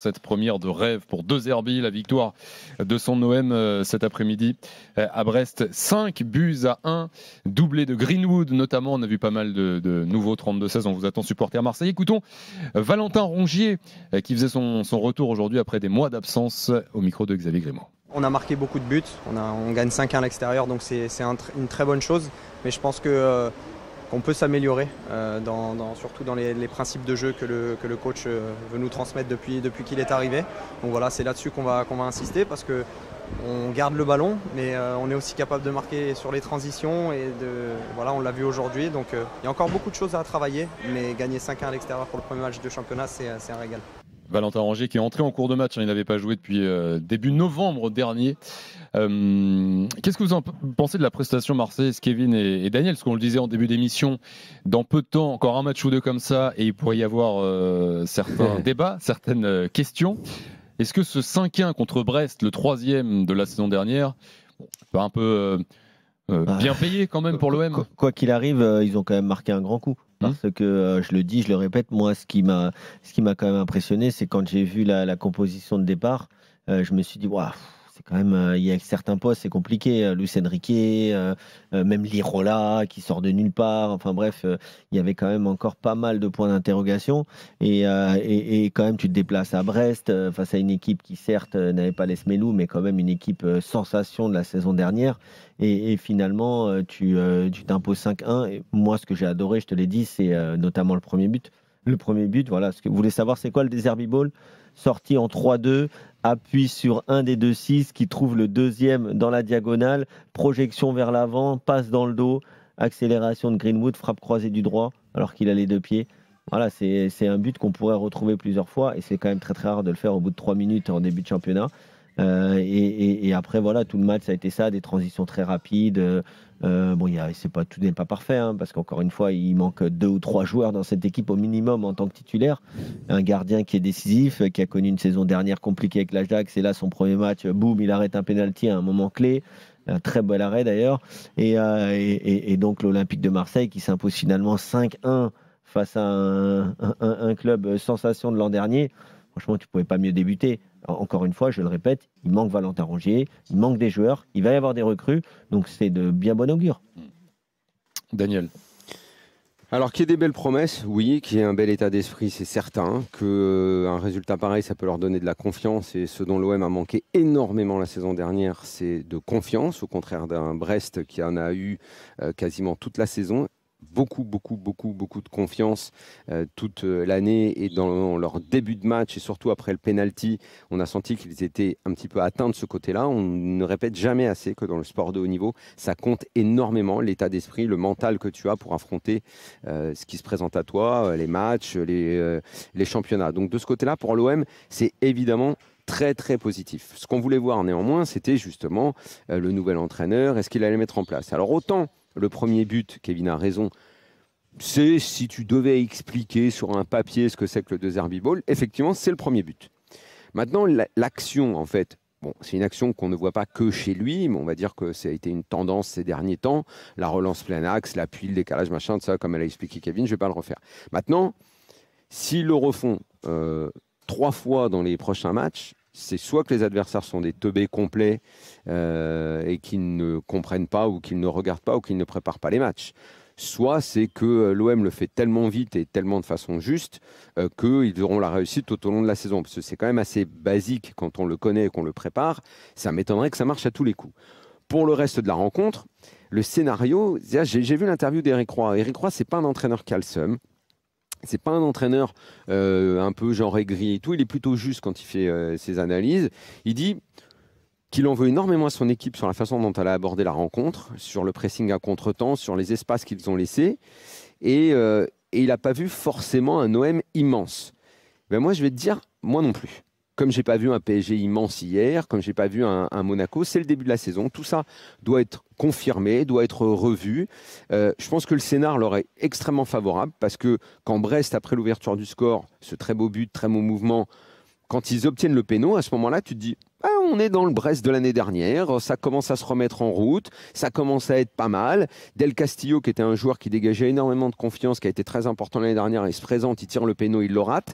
Cette première de rêve pour De Zerbi, la victoire de son OM cet après-midi à Brest. 5-1, doublé de Greenwood notamment. On a vu pas mal de nouveaux 32-16. On vous attend supporter à Marseille. Écoutons Valentin Rongier qui faisait son retour aujourd'hui après des mois d'absence au micro de Xavier Grément. On a marqué beaucoup de buts, on gagne 5-1 à l'extérieur, donc c'est une très bonne chose. Mais je pense qu'on peut s'améliorer, surtout dans les principes de jeu que le coach veut nous transmettre depuis qu'il est arrivé. Donc voilà, c'est là-dessus qu'on va insister parce qu'on garde le ballon, mais on est aussi capable de marquer sur les transitions. Voilà, on l'a vu aujourd'hui, donc il y a encore beaucoup de choses à travailler, mais gagner 5-1 à l'extérieur pour le premier match de championnat, c'est un régal. Valentin Rongier qui est entré en cours de match, il n'avait pas joué depuis début novembre dernier. Qu'est-ce que vous en pensez de la prestation marseillaise, Kevin et Daniel? Parce qu'on le disait en début d'émission, dans peu de temps, encore un match ou deux comme ça, et il pourrait y avoir certains débats, certaines questions. Est-ce que ce 5-1 contre Brest, le troisième de la saison dernière, pas un peu bien payé quand même pour l'OM? Quoi qu'il arrive, ils ont quand même marqué un grand coup. Parce que, je le dis, je le répète, moi, ce qui m'a quand même impressionné, c'est quand j'ai vu la composition de départ, je me suis dit, waouh, c'est quand même, il y a certains postes, c'est compliqué. Luis Enrique, même Lirola qui sort de nulle part. Enfin bref, il y avait quand même encore pas mal de points d'interrogation. Et quand même, tu te déplaces à Brest face à une équipe qui, certes, n'avait pas les Smelou, mais quand même une équipe sensation de la saison dernière. Et finalement, tu t'imposes 5-1. Et moi, ce que j'ai adoré, je te l'ai dit, c'est notamment le premier but. Le premier but, voilà. Ce que vous voulez savoir, c'est quoi le Derby Ball? Sorti en 3-2, appuie sur un des 2-6 qui trouve le deuxième dans la diagonale, projection vers l'avant, passe dans le dos, accélération de Greenwood, frappe croisée du droit alors qu'il a les deux pieds. Voilà, c'est un but qu'on pourrait retrouver plusieurs fois et c'est quand même très très rare de le faire au bout de 3 minutes en début de championnat. Et après, voilà, tout le match, ça a été ça, des transitions très rapides. Bon, tout n'est pas parfait, hein, parce qu'encore une fois, il manque 2 ou 3 joueurs dans cette équipe au minimum en tant que titulaire. Un gardien qui est décisif, qui a connu une saison dernière compliquée avec l'Ajax, et là, son premier match, boum, il arrête un pénalty à un moment clé. Un très bel arrêt d'ailleurs. Et donc, l'Olympique de Marseille qui s'impose finalement 5-1 face à un club sensation de l'an dernier. Franchement, tu ne pouvais pas mieux débuter. Encore une fois, je le répète, il manque Valentin Rongier, il manque des joueurs, il va y avoir des recrues, donc c'est de bien bon augure. Daniel. Alors qu'il y ait des belles promesses, oui, qu'il y ait un bel état d'esprit, c'est certain, qu'un résultat pareil, ça peut leur donner de la confiance, et ce dont l'OM a manqué énormément la saison dernière, c'est de confiance, au contraire d'un Brest qui en a eu quasiment toute la saison. Beaucoup de confiance toute l'année, et dans leur début de match et surtout après le penalty, on a senti qu'ils étaient un petit peu atteints de ce côté-là. On ne répète jamais assez que dans le sport de haut niveau, ça compte énormément, l'état d'esprit, le mental que tu as pour affronter ce qui se présente à toi, les matchs, les championnats. Donc de ce côté-là, pour l'OM, c'est évidemment très très positif. Ce qu'on voulait voir néanmoins, c'était justement le nouvel entraîneur, est-ce qu'il allait mettre en place. Alors autant le premier but, Kevin a raison, c'est si tu devais expliquer sur un papier ce que c'est que le Derby Ball, effectivement, c'est le premier but. Maintenant, l'action, en fait, bon, c'est une action qu'on ne voit pas que chez lui, mais on va dire que ça a été une tendance ces derniers temps. La relance plein axe, l'appui, le décalage, machin, ça, comme elle a expliqué Kevin, je ne vais pas le refaire. Maintenant, s'ils le refont 3 fois dans les prochains matchs, c'est soit que les adversaires sont des teubés complets et qu'ils ne comprennent pas ou qu'ils ne regardent pas ou qu'ils ne préparent pas les matchs. Soit c'est que l'OM le fait tellement vite et tellement de façon juste qu'ils auront la réussite tout au long de la saison. Parce que c'est quand même assez basique quand on le connaît et qu'on le prépare. Ça m'étonnerait que ça marche à tous les coups. Pour le reste de la rencontre, le scénario, j'ai vu l'interview d'Éric Roy. Éric Roy, c'est pas un entraîneur qui a le seum. C'est pas un entraîneur un peu genre aigri et tout. Il est plutôt juste quand il fait ses analyses. Il dit qu'il en veut énormément à son équipe sur la façon dont elle a abordé la rencontre, sur le pressing à contre-temps, sur les espaces qu'ils ont laissés. Et il n'a pas vu forcément un OM immense. Ben moi, je vais te dire, moi non plus. Comme j'ai pas vu un PSG immense hier, comme j'ai pas vu un Monaco, c'est le début de la saison. Tout ça doit être confirmé, doit être revu. Je pense que le scénar leur est extrêmement favorable parce que quand Brest, après l'ouverture du score, ce très beau but, très beau mouvement, quand ils obtiennent le péno, à ce moment-là, tu te dis, ah, on est dans le Brest de l'année dernière, ça commence à se remettre en route, ça commence à être pas mal. Del Castillo, qui était un joueur qui dégageait énormément de confiance, qui a été très important l'année dernière, il se présente, il tire le péno, il le rate.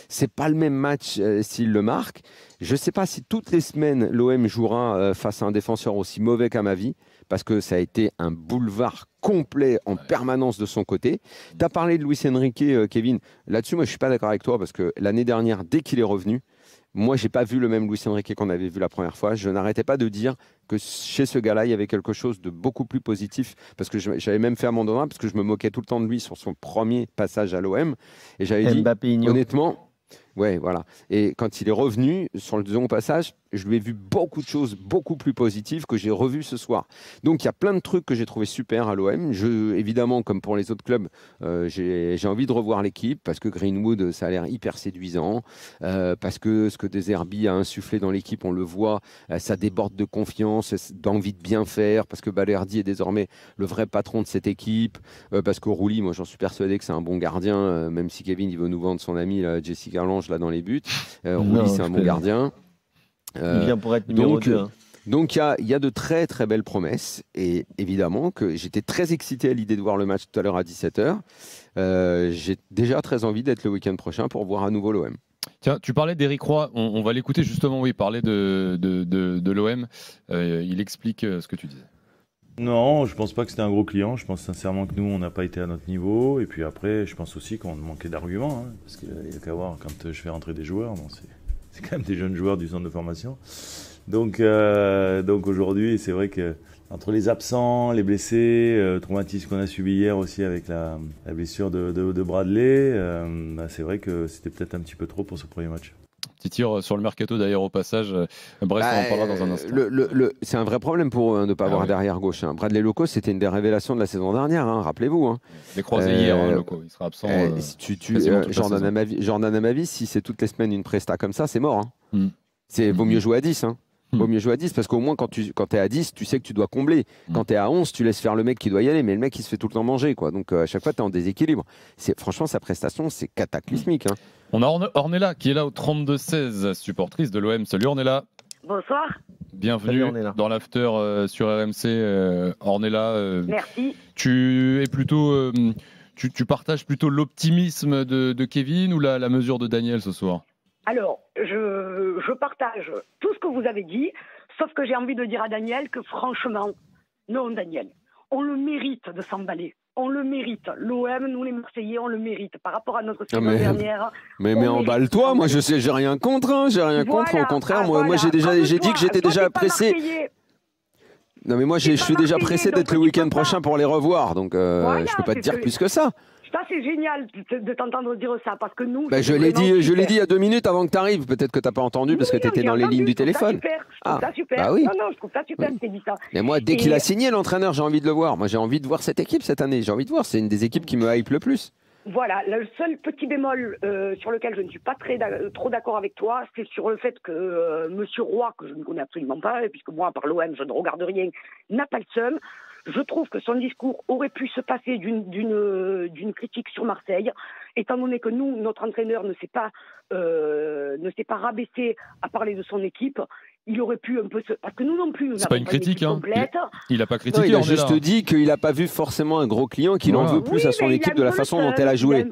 C'est pas le même match s'il le marque. Je ne sais pas si toutes les semaines l'OM jouera face à un défenseur aussi mauvais qu'Amavi, parce que ça a été un boulevard complet en permanence de son côté. Tu as parlé de Luis Enrique, Kevin. Là-dessus, moi, je ne suis pas d'accord avec toi, parce que l'année dernière, dès qu'il est revenu, moi, je n'ai pas vu le même Luis Enrique qu'on avait vu la première fois. Je n'arrêtais pas de dire que chez ce gars-là, il y avait quelque chose de beaucoup plus positif, parce que j'avais même fait amende, parce que je me moquais tout le temps de lui sur son premier passage à l'OM. Et j'avais dit, honnêtement... Ouais, voilà. Et quand il est revenu sur le second passage, je lui ai vu beaucoup de choses beaucoup plus positives que j'ai revues ce soir. Donc il y a plein de trucs que j'ai trouvé super à l'OM. Évidemment, comme pour les autres clubs, j'ai envie de revoir l'équipe parce que Greenwood, ça a l'air hyper séduisant, parce que ce que De Zerbi a insufflé dans l'équipe, on le voit, ça déborde de confiance, d'envie de bien faire, parce que Balerdi est désormais le vrai patron de cette équipe, parce que Rouli, moi j'en suis persuadé que c'est un bon gardien, même si Kevin il veut nous vendre son ami là, Jesse Carlange là dans les buts. Rouli c'est un bon gardien. Il vient pour être numéro 2. Donc il y a de très très belles promesses et évidemment que j'étais très excité à l'idée de voir le match tout à l'heure à 17h. J'ai déjà très envie d'être le week-end prochain pour voir à nouveau l'OM. Tiens, tu parlais d'Éric Roy, on va l'écouter justement, oui, parler de l'OM. Il explique ce que tu disais. Non, je pense pas que c'était un gros client. Je pense sincèrement que nous, on n'a pas été à notre niveau. Et puis après, je pense aussi qu'on manquait d'arguments. Hein, parce qu'il y a qu'à voir quand je fais rentrer des joueurs. Bon, c'est quand même des jeunes joueurs du centre de formation. Donc aujourd'hui, c'est vrai que entre les absents, les blessés, le traumatisme qu'on a subi hier aussi avec la blessure de Bradley, c'est vrai que c'était peut-être un petit peu trop pour ce premier match. Petit tir sur le mercato d'ailleurs au passage. Bref, on en parlera dans un instant. C'est un vrai problème pour eux de ne pas avoir derrière gauche. Hein. Bradley Loco, c'était une des révélations de la saison dernière, hein, rappelez-vous. Hein. Les croisés hier, Loco, il sera absent. Jordan Amavi, si c'est toutes les semaines une presta comme ça, c'est mort. Hein. Vaut mieux jouer à 10. Hein. Vaut mieux jouer à 10 parce qu'au moins quand tu es à 10, tu sais que tu dois combler. Quand tu es à 11, tu laisses faire le mec qui doit y aller, mais le mec il se fait tout le temps manger. Quoi. Donc à chaque fois, tu es en déséquilibre. Franchement, sa prestation, c'est cataclysmique. Hein. On a Ornella qui est là au 32-16, supportrice de l'OM. Salut Ornella. Bonsoir. Bienvenue dans l'after sur RMC. Ornella, merci. Tu es plutôt, tu partages plutôt l'optimisme de Kevin ou la mesure de Daniel ce soir? Alors, je partage tout ce que vous avez dit, sauf que j'ai envie de dire à Daniel que franchement, non Daniel, on le mérite de s'emballer. On le mérite. L'OM, nous les Marseillais, on le mérite. Par rapport à notre saison dernière. Mais emballe-toi, moi j'ai rien contre, hein, j'ai rien contre. Au contraire, moi j'ai dit que j'étais déjà pressé. Non mais moi je suis déjà pressé d'être le week-end prochain pour les revoir, donc je peux pas te dire plus que ça. Ça, c'est génial de t'entendre dire ça, parce que nous... je l'ai dit il y a 2 minutes avant que tu arrives. Peut-être que tu n'as pas entendu parce que tu étais dans les lignes du téléphone. Je trouve ça super. Bah oui. Non, je trouve ça super que tu aies dit ça. Mais moi, dès qu'il a signé, l'entraîneur, j'ai envie de le voir. Moi, j'ai envie de voir cette équipe cette année. J'ai envie de voir. C'est une des équipes qui me hype le plus. Voilà, le seul petit bémol sur lequel je ne suis pas trop d'accord avec toi, c'est sur le fait que Monsieur Roy, que je ne connais absolument pas, puisque moi, par l'OM, je ne regarde rien, n'a pas le seum. Je trouve que son discours aurait pu se passer d'une critique sur Marseille, étant donné que nous, notre entraîneur ne s'est pas rabaissé à parler de son équipe. Il aurait pu un peu parce que nous non plus, c'est pas une critique, hein. Il n'a pas critiqué. Il a juste dit qu'il n'a pas vu forcément un gros client, qu'il en veut plus à son équipe de la façon dont elle a joué.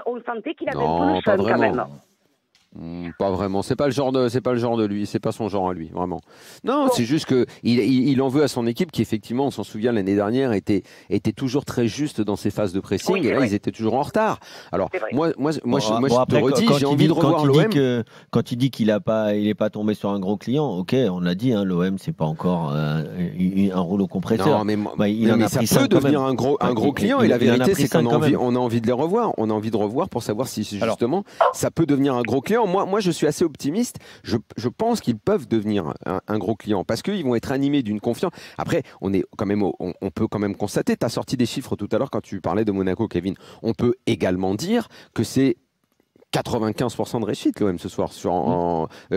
On sentait qu'il avait un peu le seum quand même. Pas vraiment, c'est pas le genre de lui, c'est pas son genre à lui, vraiment. Non, c'est juste que il en veut à son équipe qui effectivement, on s'en souvient l'année dernière, était toujours très juste dans ses phases de pressing, et là ils étaient toujours en retard. Alors moi je te redis, j'ai envie de revoir l'OM. Quand il dit qu'il est pas tombé sur un gros client, ok, on l'a dit, hein, l'OM c'est pas encore un rouleau compresseur. Non, mais ça peut devenir un gros client, et la vérité c'est qu'on a envie de les revoir, on a envie de revoir pour savoir si justement ça peut devenir un gros client. Moi, je suis assez optimiste. Je pense qu'ils peuvent devenir un gros client parce qu'ils vont être animés d'une confiance. Après, on peut quand même constater, tu as sorti des chiffres tout à l'heure quand tu parlais de Monaco, Kevin. On peut également dire que c'est 95% de réussite l'OM ce soir.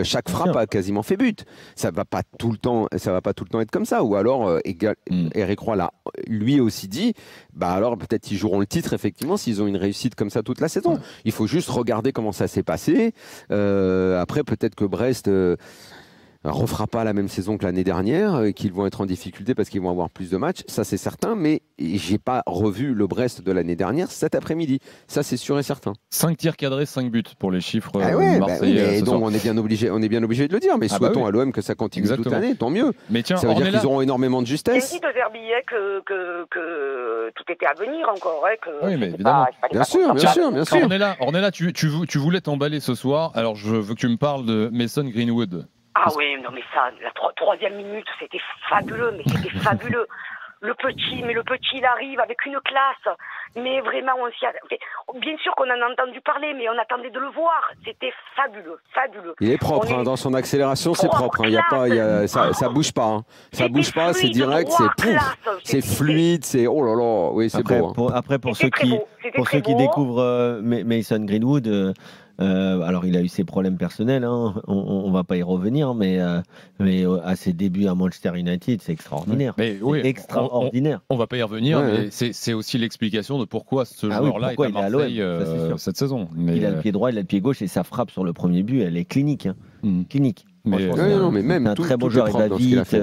Chaque frappe a quasiment fait but. Ça va pas tout le temps être comme ça. Ou alors, Éric Roy l'a lui aussi dit, alors peut-être qu'ils joueront le titre effectivement s'ils ont une réussite comme ça toute la saison. Il faut juste regarder comment ça s'est passé. Après, peut-être que Brest... refera pas la même saison que l'année dernière, qu'ils vont être en difficulté parce qu'ils vont avoir plus de matchs, ça c'est certain, mais j'ai pas revu le Brest de l'année dernière cet après-midi, ça c'est sûr et certain. 5 tirs cadrés, 5 buts pour les chiffres marseillais. ce soir. On est bien obligé de le dire, mais souhaitons à l'OM que ça continue toute l'année, tant mieux. Mais tiens, ça veut dire qu'ils auront énormément de justesse. Il dit de Zerbi que tout était à venir encore. Oui, mais évidemment. Bien sûr. Ornella, tu voulais t'emballer ce soir, alors je veux que tu me parles de Mason Greenwood. Ah oui, non mais ça, la troisième minute, c'était fabuleux, Le petit, il arrive avec une classe. Mais vraiment, bien sûr qu'on en a entendu parler, mais on attendait de le voir. C'était fabuleux. Il est propre, dans son accélération, c'est propre. Ça bouge pas. Hein. Ça bouge pas, c'est direct, c'est fluide, c'est oh là là, oui, c'est beau. Après, pour ceux qui découvrent Mason Greenwood. Alors il a eu ses problèmes personnels, hein. On va pas y revenir, mais à ses débuts à Manchester United, c'est extraordinaire. Extraordinaire. On va pas y revenir, mais c'est aussi l'explication de pourquoi ce joueur-là est à Marseille cette saison. Il a le pied droit, il a le pied gauche et sa frappe sur le premier but, elle est clinique. Clinique. Mais même un très bon joueur, il va vite.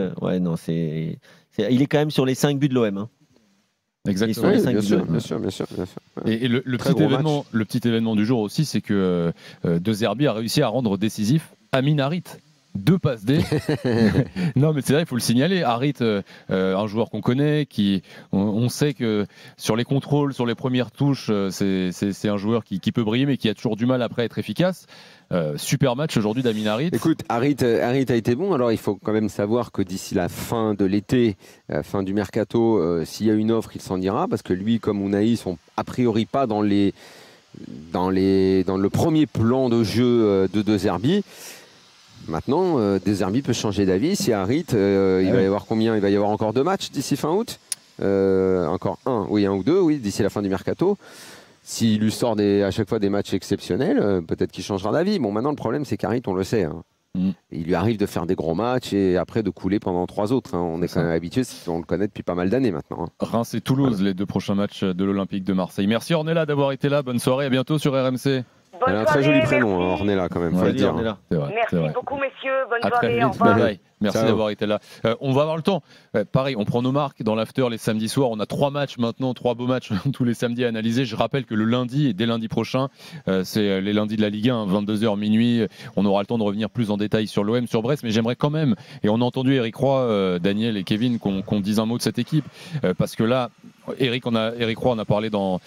Il est quand même sur les 5 buts de l'OM. Exactement. Bien sûr. Et le petit événement du jour aussi, c'est que De Zerbi a réussi à rendre décisif Amin Harit. 2 passes D. Non, mais c'est vrai, il faut le signaler. Harit, un joueur qu'on connaît, on sait que sur les contrôles, sur les premières touches, c'est un joueur qui peut briller, mais qui a toujours du mal après à être efficace. Super match aujourd'hui d'Amin Harit. Écoute, Harit a été bon. Alors il faut quand même savoir que d'ici la fin de l'été, fin du mercato, s'il y a une offre, il s'en ira parce que lui, comme Unai, sont a priori pas dans le premier plan de jeu de Zerbi. Maintenant, De Zerbi peut changer d'avis. Si Harit, il va y avoir combien ? Il va y avoir encore 2 matchs d'ici fin août. Encore un ou deux, d'ici la fin du mercato. S'il lui sort à chaque fois des matchs exceptionnels, peut-être qu'il changera d'avis. Bon, maintenant, le problème, c'est qu'Harit, on le sait. Hein. Il lui arrive de faire des gros matchs et après de couler pendant 3 autres. Hein. On est quand même habitué, on le connaît depuis pas mal d'années maintenant. Hein. Reims et Toulouse, les 2 prochains matchs de l'Olympique de Marseille. Merci Ornella d'avoir été là. Bonne soirée, à bientôt sur RMC. Elle a un très joli prénom, Ornella, quand même, faut le dire. Merci beaucoup, messieurs. Bonne soirée. Au revoir. Merci d'avoir été là. On va avoir le temps. Pareil, on prend nos marques dans l'after les samedis soirs. On a 3 matchs maintenant, 3 beaux matchs tous les samedis à analyser. Je rappelle que le lundi et dès lundi prochain, c'est les lundis de la Ligue 1, 22h, minuit. On aura le temps de revenir plus en détail sur l'OM, sur Brest. Mais j'aimerais quand même, et on a entendu Eric Roy, Daniel et Kevin, qu'on dise un mot de cette équipe. Parce que là, Eric Roy en a parlé dans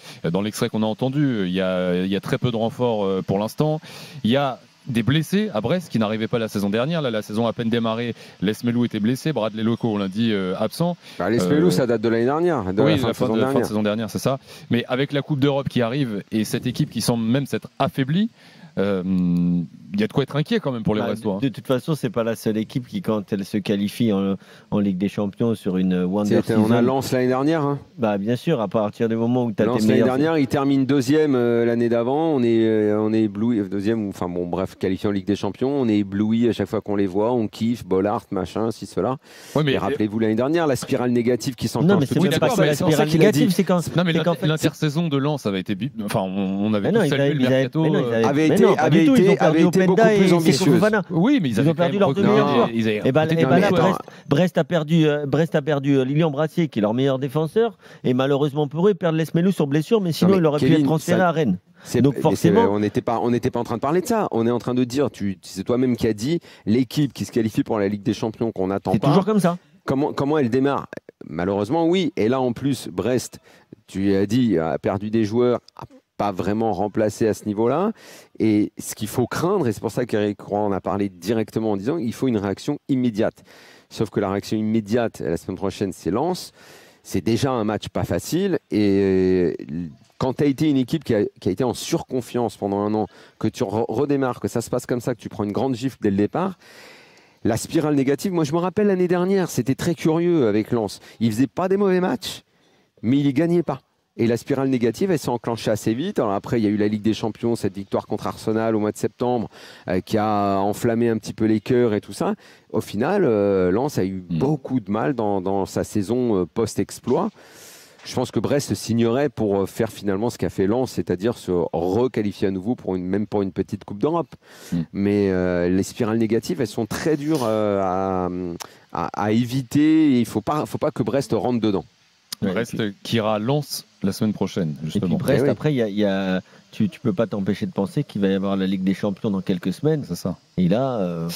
l'extrait qu'on a entendu. Il y a très peu de renforts pour l'instant. Il y a des blessés à Brest qui n'arrivaient pas la saison dernière. Là, la saison à peine démarrée, Lesmelou était blessé, Bradley Loco, on l'a dit, absent. Lesmelou, ça date de l'année dernière. La fin de saison dernière, c'est ça. Mais avec la Coupe d'Europe qui arrive et cette équipe qui semble même s'être affaiblie, il y a de quoi être inquiet quand même pour les Brestois. De toute façon, c'est pas la seule équipe qui, quand elle se qualifie en Ligue des Champions sur une Wonder Season. On a Lens l'année dernière. Hein. Bien sûr, à partir du moment où tu as Lens l'année dernière, il termine 2e l'année d'avant. On est ébloui, 2e, enfin bon, bref, qualifié en Ligue des Champions. On est ébloui à chaque fois qu'on les voit. On kiffe, Bollard, machin, ci, cela. Ouais, mais rappelez-vous l'année dernière, la spirale négative qui s'enclenche. Non, mais c'est même pas la spirale négative, c'est quand. Non, mais l'intersaison de Lens avait été. Enfin, on avait tous salué le mercato. Avait été beaucoup plus ambitieux. Oui, mais ils ont perdu leur 2 meilleurs joueurs. Et là, Brest a perdu Lilian Brassier, qui est leur meilleur défenseur. Et malheureusement pour eux, ils perdent Lesmelou sur blessure, mais sinon, il aurait pu être transféré à Rennes. Donc forcément, on n'était pas en train de parler de ça. On est en train de dire, c'est toi-même qui as dit, l'équipe qui se qualifie pour la Ligue des Champions qu'on n'attend pas. C'est toujours comme ça. Comment elle démarre ? Malheureusement, oui. Et là, en plus, Brest, tu as dit, a perdu des joueurs. Pas vraiment remplacé à ce niveau-là. Et ce qu'il faut craindre, et c'est pour ça qu'Eric Roy en a parlé directement en disant qu'il faut une réaction immédiate. Sauf que la réaction immédiate, la semaine prochaine, c'est Lens. C'est déjà un match pas facile. Et quand tu as été une équipe qui a été en surconfiance pendant un an, que tu redémarres, que ça se passe comme ça, que tu prends une grande gifle dès le départ, la spirale négative, moi je me rappelle l'année dernière, c'était très curieux avec Lens. Il faisait pas des mauvais matchs, mais il y gagnait pas. Et la spirale négative, elle s'est enclenchée assez vite. Alors après, il y a eu la Ligue des Champions, cette victoire contre Arsenal au mois de septembre, qui a enflammé un petit peu les cœurs et tout ça. Au final, Lens a eu beaucoup de mal dans sa saison post-exploit. Je pense que Brest signerait pour faire finalement ce qu'a fait Lens, c'est-à-dire se requalifier à nouveau même pour une petite Coupe d'Europe. Mais les spirales négatives, elles sont très dures à éviter. Il ne faut pas que Brest rentre dedans. Brest qui ira à Lens la semaine prochaine, justement. Et puis Brest, après, tu peux pas t'empêcher de penser qu'il va y avoir la Ligue des Champions dans quelques semaines. C'est ça. Et là,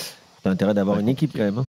tu as intérêt d'avoir une équipe quand même.